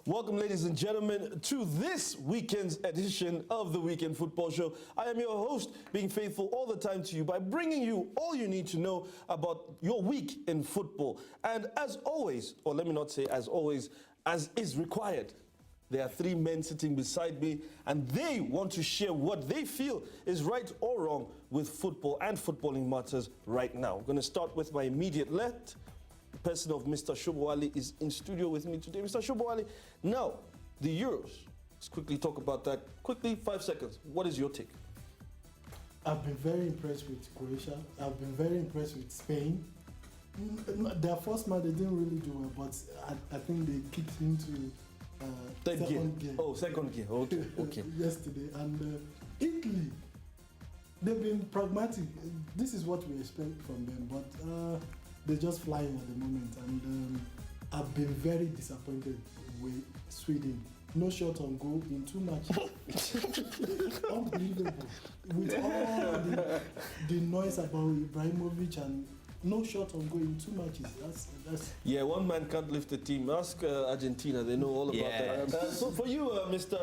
Welcome, ladies and gentlemen, to this weekend's edition of the Weekend Football Show. I am your host, being faithful all the time to you by bringing you all you need to know about your week in football. And as always, or let me not say as always, as is required, there are three men sitting beside me, and they want to share what they feel is right or wrong with football and footballing matters right now. I'm going to start with my immediate left. The person of Mr. Shobowale is in studio with me today. Mr. Shobowale, now, the Euros. Let's quickly talk about that. Quickly, 5 seconds. What is your take? I've been very impressed with Croatia. I've been very impressed with Spain. Their first match, they didn't really do well, but I think they kicked into second gear. Oh, second gear. Okay. Okay. Yesterday. And Italy, they've been pragmatic. This is what we expect from them, but they're just flying at the moment. And I've been very disappointed with Sweden. No shot on goal in 2 matches. Unbelievable. With all the noise about Ibrahimovic and no shot on goal in 2 matches. That's yeah, one man can't lift the team. Ask Argentina, they know all about that. So for you, Mr.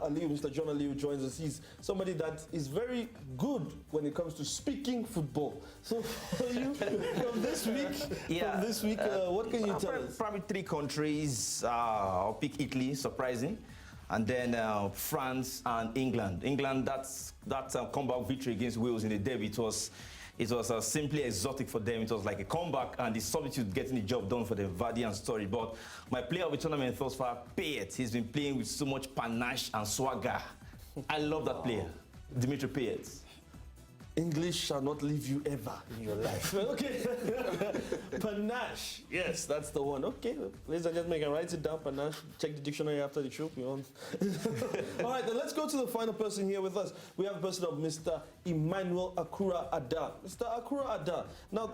Aliu, Mr. John Aliu joins us. He's somebody that is very good when it comes to speaking football. So for you, from this week, what can you tell us? Probably 3 countries. I'll pick Italy, surprising. And then France and England. England, that comeback victory against Wales in the derby, it was simply exotic for them. It was like a comeback and the substitute getting the job done for the Vardy and story. But my player of the tournament thus far, Payet, he's been playing with so much panache and swagger. I love that player, Dimitri Payet. English shall not leave you ever in your life. Okay. Panache. Yes, that's the one. Okay. Ladies and gentlemen, you can write it down, panache. Check the dictionary after the show. All right, then let's go to the final person here with us. We have a person of Mr. Emmanuel Akura Adaa. Mr. Akura Adaa. Now,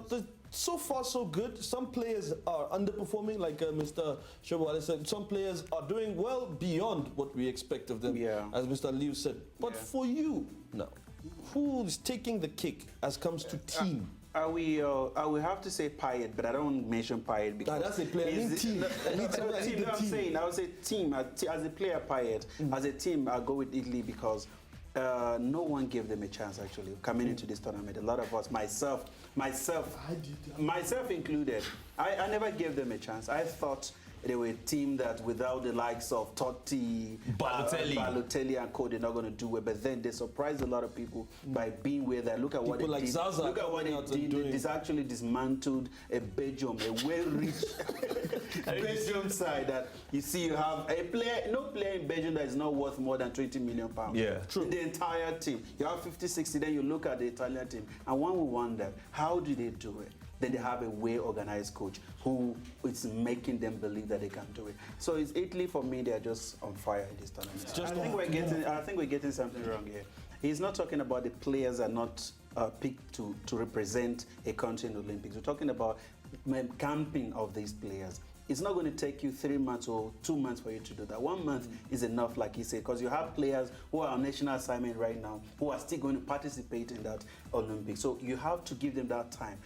so far so good. Some players are underperforming, like Mr. Shobowale said. Some players are doing well beyond what we expect of them, as Mr. Liu said. But for you now, who is taking the cake as comes to team? I will have to say Payet, but I don't mention Payet because that's a player. I mean team. I would say team. As a player, Payet. As a team, I'll go with Italy because no one gave them a chance actually coming into this tournament. A lot of us, myself included, I never gave them a chance. I thought they were a team that without the likes of Totti, Balotelli and co, they're not going to do it. But then they surprised a lot of people by being where they look at what they did. Look at what they did. This actually dismantled a Belgium, a well-reached Belgium side that you see you have a player, no player in Belgium that is not worth more than £20 million. Yeah, true. The entire team. You have 50, 60, then you look at the Italian team and one will wonder, how do they do it? Then they have a well-organized coach who is making them believe that they can do it. So it's Italy for me. They are just on fire in this tournament. I think we're getting something wrong here. He's not talking about the players are not picked to represent a country in the Olympics. We're talking about camping of these players. It's not going to take you 3 months or 2 months for you to do that. 1 month is enough, like he said, because you have players who are on national assignment right now who are still going to participate in that Olympics. So you have to give them that time.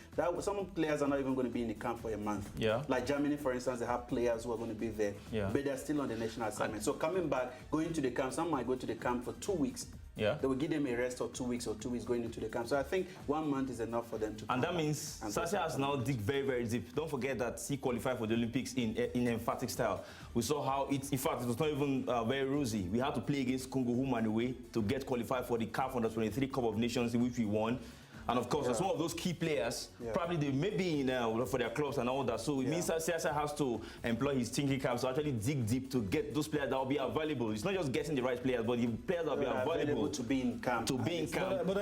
Some players are not even going to be in the camp for a month. Yeah. Like Germany, for instance, they have players who are going to be there, but they're still on the national assignment. So coming back, going to the camp, some might go to the camp for 2 weeks. Yeah. They will give them a rest of 2 weeks or 2 weeks going into the camp. So I think 1 month is enough for them to. And that means Sasha has now dig very, very deep. Don't forget that he qualified for the Olympics in emphatic style. We saw how in fact, it was not even very rosy. We had to play against Congo home and away to get qualified for the CAF Under-23 Cup of Nations, in which we won. And of course, some of those key players, probably they may be in for their clubs and all that. So it means that CSI has to employ his thinking caps to actually dig deep to get those players that will be available. It's not just getting the right players, but the players that will be available to be in camp. But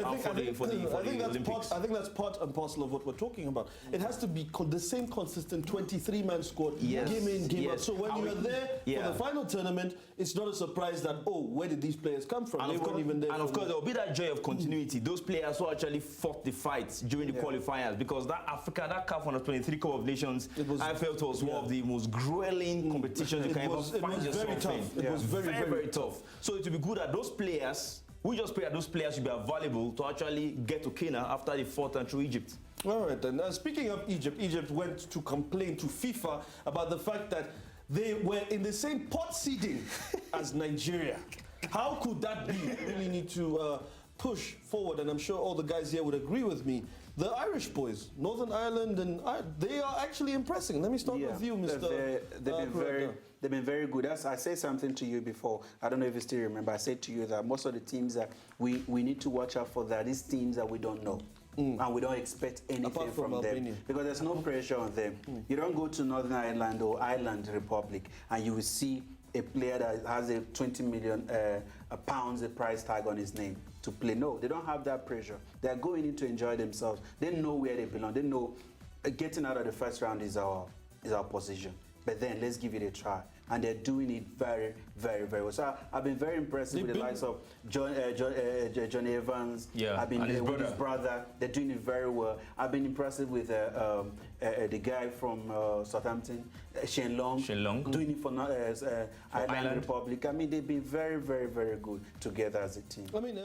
I think that's part and parcel of what we're talking about. It has to be the same consistent 23-man squad, game in, game out. So when you're there for the final tournament, it's not a surprise that, oh, where did these players come from? They weren't even there. And of course, there will be that joy of continuity. Those players who actually fought the fights during the qualifiers, because that CAF Under-23 Cup of Nations, I felt was one of the most grueling competitions you can ever find yourself in. It was very, very tough. So it would be good that those players, we just pray that those players should be available to actually get to Kenya after they fought and through Egypt. All right, then. Speaking of Egypt, Egypt went to complain to FIFA about the fact that they were in the same pot seeding as Nigeria. How could that be? We really need to push forward, and I'm sure all the guys here would agree with me. The Irish boys, Northern Ireland, and they are actually impressing. Let me start with you, Mr. They've been very good. As I said something to you before, I don't know if you still remember, I said to you that most of the teams that we need to watch out for, that these teams that we don't know. And we don't expect anything from them because there's no pressure on them. You don't go to Northern Ireland or Ireland Republic and you will see a player that has a 20 million pounds a price tag on his name to play. No, they don't have that pressure. They're going in to enjoy themselves. They know where they belong. They know getting out of the first round is our position. But then let's give it a try. And they're doing it very, very, very well. So I've been very impressed with the likes of John Evans. Yeah, I've been with his brother. They're doing it very well. I've been impressed with the guy from Southampton, Shane Long, doing it for Ireland Republic. I mean, they've been very, very, very good together as a team. I mean,